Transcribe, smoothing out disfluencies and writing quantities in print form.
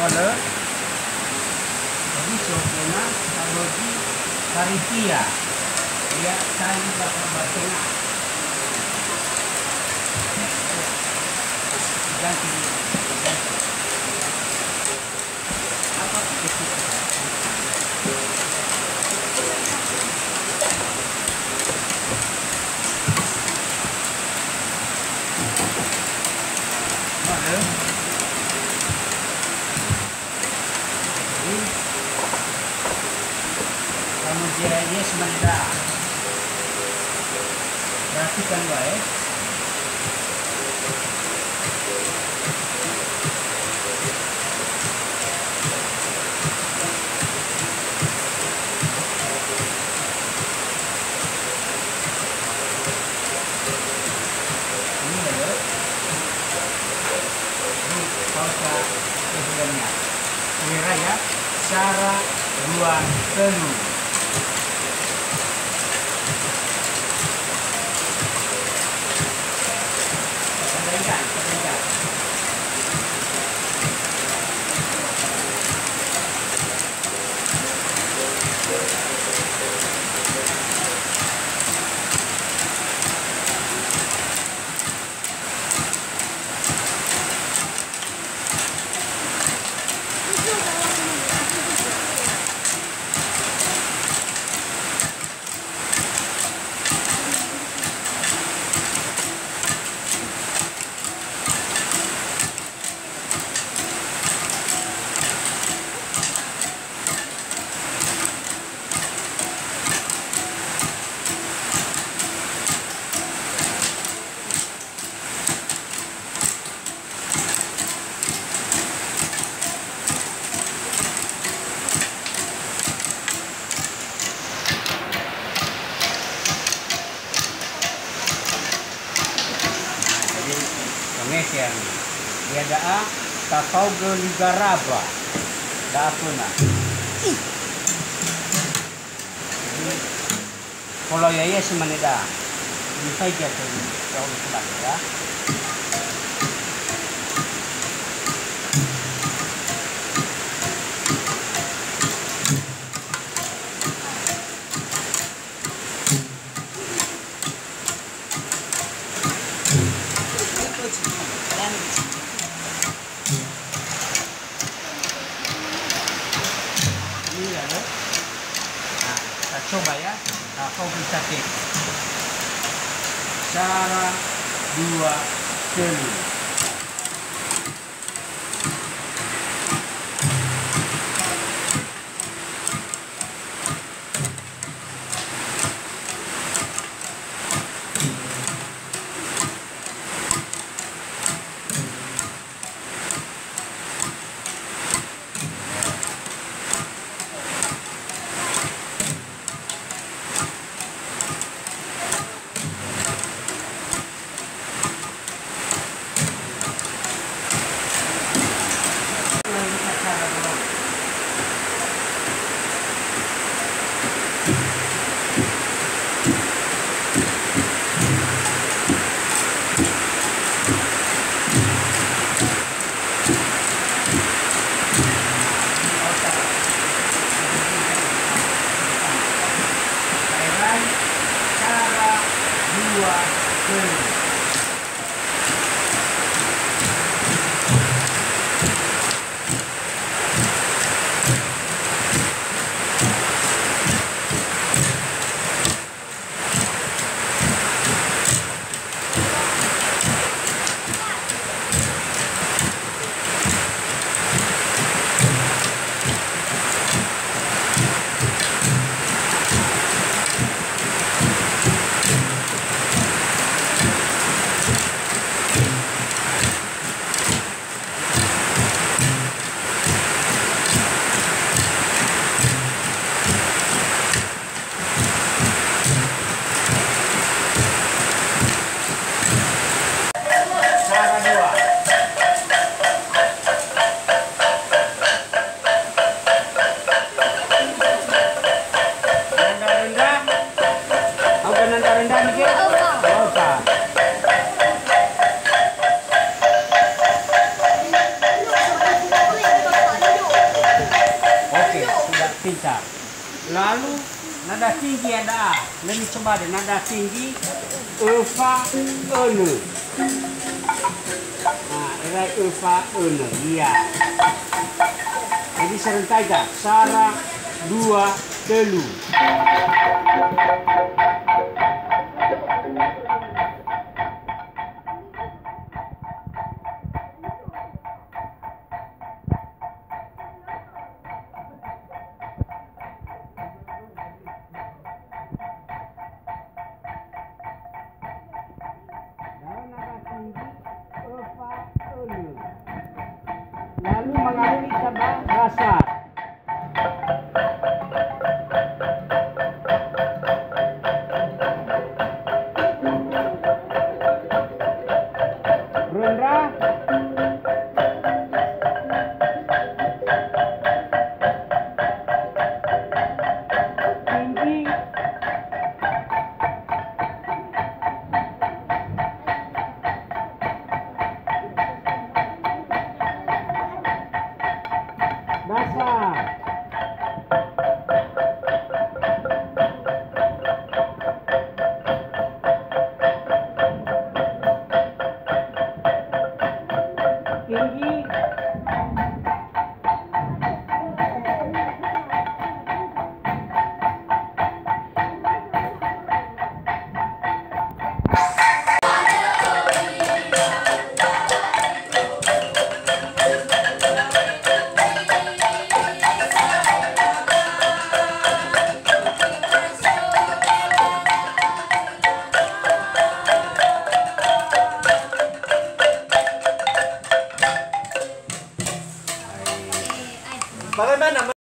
mole jadi sokena kabogi karitia ya kali bakal batena ganti apa itu mole kemudian yes meneda perhatikan baik ini adalah ini pausa kemudiannya kira ya cara ruang telu. Yang dia daa takau geligaraba daa puna kalau ya semanida ini saja tuh jauh sebelah ya coba ya, kau bisa cek cara dua telu. pintar. Lalu nada tinggi ada. Lebih coba deh nada tinggi. E, fa, e, ne. Nah, era e, fa, e, ne. Iya. Jadi serentak kan. Sara, dua, telu. Lalu mengalami tabah rasa. Rendah. Tinggi. Dasar. Tinggi. Bagaimana